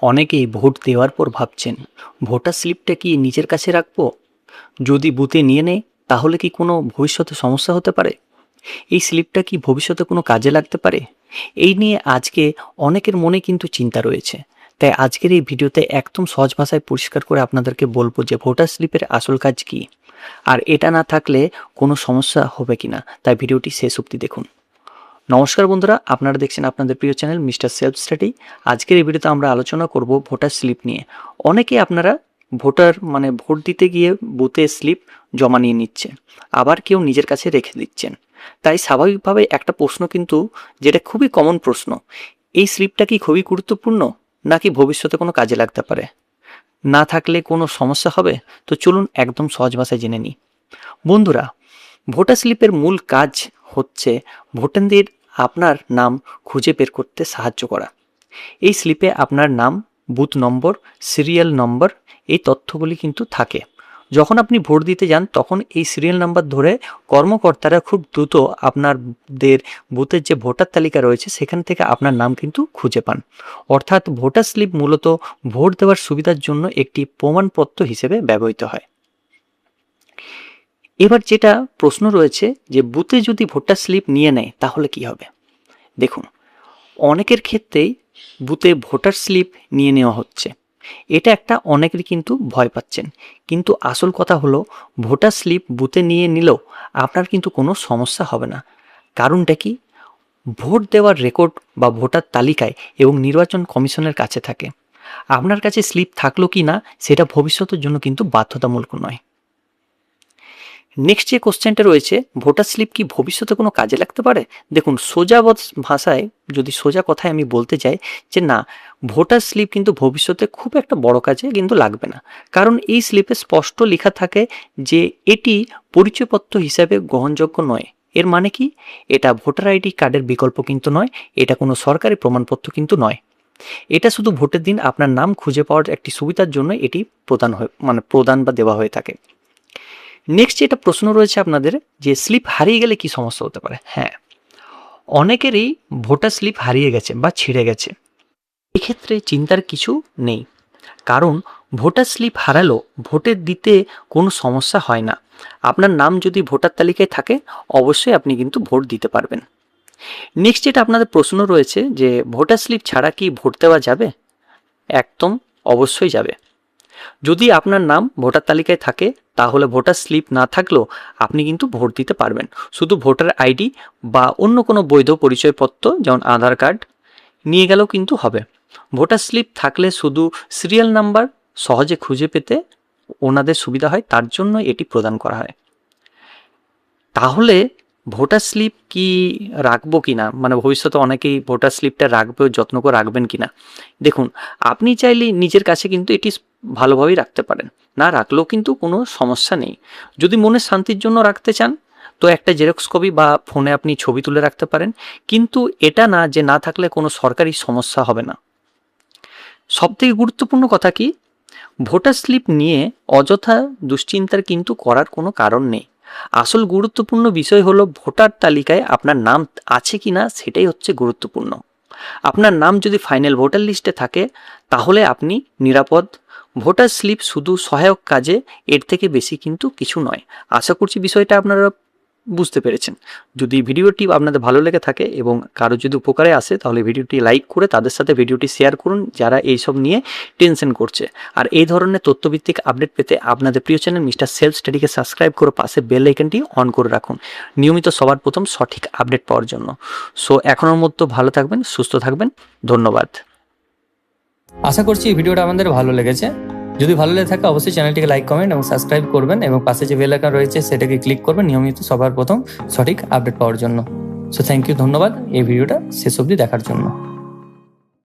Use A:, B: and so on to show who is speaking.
A: অনেকেই ভোট দেওয়ার পর ভাবছেন, ভোটার স্লিপটা কি নিজের কাছে রাখবো? যদি বুথে নিয়ে নেয় তাহলে কি কোনো ভবিষ্যতে সমস্যা হতে পারে? এই স্লিপটা কি ভবিষ্যতে কোনো কাজে লাগতে পারে? এই নিয়ে আজকে অনেকের মনে কিন্তু চিন্তা রয়েছে। তাই আজকের এই ভিডিওতে একদম সহজ ভাষায় পরিষ্কার করে আপনাদেরকে বলবো যে ভোটার স্লিপের আসল কাজ কি, আর এটা না থাকলে কোনো সমস্যা হবে কিনা। তাই ভিডিওটি শেষ অবধি দেখুন। নমস্কার বন্ধুরা, আপনারা দেখছেন আপনাদের প্রিয় চ্যানেল মিস্টার সেলফ স্টাডি। আজকের এই ভিডিওতে আমরা আলোচনা করব ভোটার স্লিপ নিয়ে। অনেকে আপনারা ভোট দিতে গিয়ে বুথে স্লিপ জমা নিয়ে নিচ্ছে, আবার কেউ নিজের কাছে রেখে দিচ্ছেন। তাই স্বাভাবিকভাবে একটা প্রশ্ন কিন্তু, যেটা খুবই কমন প্রশ্ন, এই স্লিপটা কি খুবই গুরুত্বপূর্ণ নাকি ভবিষ্যতে কোনো কাজে লাগতে পারে? না থাকলে কোনো সমস্যা হবে? তো চলুন একদম সহজ ভাষায় জেনে নিই। বন্ধুরা, ভোটার স্লিপের মূল কাজ হচ্ছে ভোটারদের আপনার নাম খুঁজে বের করতে সাহায্য করা। এই স্লিপে আপনার নাম, বুথ নম্বর, সিরিয়াল নম্বর, এই তথ্যগুলি কিন্তু থাকে। যখন আপনি ভোট দিতে যান তখন এই সিরিয়াল নাম্বার ধরে কর্মকর্তারা খুব দ্রুত আপনাদের বুথের যে ভোটার তালিকা রয়েছে সেখান থেকে আপনার নাম কিন্তু খুঁজে পান। অর্থাৎ ভোটার স্লিপ মূলত ভোট দেওয়ার সুবিধার জন্য একটি প্রমাণপত্র হিসেবে ব্যবহৃত হয়। এবার যেটা প্রশ্ন রয়েছে যে বুথে যদি ভোটার স্লিপ নিয়ে নেয় তাহলে কি হবে? দেখুন, অনেকের ক্ষেত্রেই বুথে ভোটার স্লিপ নিয়ে নেওয়া হচ্ছে, এটা একটা অনেকেরই কিন্তু ভয় পাচ্ছেন। কিন্তু আসল কথা হলো, ভোটার স্লিপ বুথে নিয়ে নিলেও আপনার কিন্তু কোনো সমস্যা হবে না। কারণটা কি? ভোট দেওয়ার রেকর্ড বা ভোটার তালিকায় এবং নির্বাচন কমিশনের কাছে থাকে। আপনার কাছে স্লিপ থাকলো কি না সেটা ভবিষ্যতের জন্য কিন্তু বাধ্যতামূলক নয়। নেক্সট যে কোশ্চেনটা রয়েছে, ভোটার স্লিপ কি ভবিষ্যতে কোনো কাজে লাগতে পারে? দেখুন, ভাষায় যদি সোজা কথায় আমি বলতে চাই যে না, ভোটার স্লিপ কিন্তু ভবিষ্যতে খুব একটা বড় কাজে কিন্তু লাগবে না। কারণ এই স্লিপে স্পষ্ট লেখা থাকে যে এটি পরিচয়পত্র হিসাবে গ্রহণযোগ্য নয়। এর মানে কি? এটা ভোটার আইডি কার্ডের বিকল্প কিন্তু নয়, এটা কোনো সরকারি প্রমাণপত্র কিন্তু নয়। এটা শুধু ভোটের দিন আপনার নাম খুঁজে পাওয়ার একটি সুবিধার জন্য এটি প্রদান বা দেওয়া হয়ে থাকে। নেক্সট যেটা প্রশ্ন রয়েছে আপনাদের, যে স্লিপ হারিয়ে গেলে কি সমস্যা হতে পারে? হ্যাঁ, অনেকেরই ভোটার স্লিপ হারিয়ে গেছে বা ছিঁড়ে গেছে। এক্ষেত্রে চিন্তার কিছু নেই, কারণ ভোটার স্লিপ হারালো ভোটের দিতে কোনো সমস্যা হয় না। আপনার নাম যদি ভোটার তালিকায় থাকে অবশ্যই আপনি কিন্তু ভোট দিতে পারবেন। নেক্সট যেটা আপনাদের প্রশ্ন রয়েছে যে ভোটার স্লিপ ছাড়া কি ভোট দেওয়া যাবে? একদম অবশ্যই যাবে। যদি আপনার নাম ভোটার তালিকায় থাকে তাহলে ভোটার স্লিপ না থাকলেও আপনি কিন্তু ভোট দিতে পারবেন। শুধু ভোটার আইডি বা অন্য কোনো বৈধ পরিচয়পত্র যেমন আধার কার্ড নিয়ে গেলেও কিন্তু হবে। ভোটার স্লিপ থাকলে শুধু সিরিয়াল নাম্বার সহজে খুঁজে পেতে ওনাদের সুবিধা হয়, তার জন্য এটি প্রদান করা হয়। তাহলে ভোটার স্লিপ কি রাখবো কিনা, ভবিষ্যতে অনেকেই ভোটার স্লিপটা রাখবে, যত্ন করে রাখবেন কিনা। দেখুন, আপনি চাইলে নিজের কাছে কিন্তু এটি ভালোভাবেই রাখতে পারেন, না রাখলেও কিন্তু কোনো সমস্যা নেই। যদি মনের শান্তির জন্য রাখতে চান তো একটা জেরক্স কপি বা ফোনে আপনি ছবি তুলে রাখতে পারেন, কিন্তু এটা না যে না থাকলে কোনো সরকারি সমস্যা হবে না। সবথেকে গুরুত্বপূর্ণ কথা কি, ভোটার স্লিপ নিয়ে অযথা দুশ্চিন্তার কিন্তু করার কোনো কারণ নেই। আসল গুরুত্বপূর্ণ বিষয় হলো ভোটার তালিকায় আপনার নাম আছে কিনা, সেটাই হচ্ছে গুরুত্বপূর্ণ। আপনার নাম যদি ফাইনাল ভোটার লিস্টে থাকে তাহলে আপনি নিরাপদ। ভোটার স্লিপ শুধু সহায়ক কাজে, এর থেকে বেশি কিন্তু কিছু নয়। আশা করছি বিষয়টা আপনারা বুঝতে পেরেছেন। যদি ভিডিওটি আপনাদের ভালো লেগে থাকে এবং কারো যদি উপকারে আসে তাহলে ভিডিওটি লাইক করে তাদের সাথে ভিডিওটি শেয়ার করুন যারা এইসব নিয়ে টেনশন করছে। আর এই ধরনের তথ্যভিত্তিক আপডেট পেতে আপনাদের প্রিয় চ্যানেল মিস্টার সেলফ স্টাডিকে সাবস্ক্রাইব করে পাশে বেল আইকনটি অন করে রাখুন, নিয়মিত সবার প্রথম সঠিক আপডেট পাওয়ার জন্য। সো এখনের মতো ভালো থাকবেন, সুস্থ থাকবেন। ধন্যবাদ।
B: আশা করছি এই ভিডিওটা আমাদের ভালো লেগেছে। যদি ভালো লেগে থাকে অবশ্যই চ্যানেলটিকে লাইক, কমেন্ট এবং সাবস্ক্রাইব করবেন এবং পাশে যে বেল আইকন রয়েছে সেটাকে ক্লিক করবেন নিয়মিত সবার প্রথম সঠিক আপডেট পাওয়ার জন্য। সো থ্যাংক ইউ, ধন্যবাদ এই ভিডিওটা শেষ অবধি দেখার জন্য।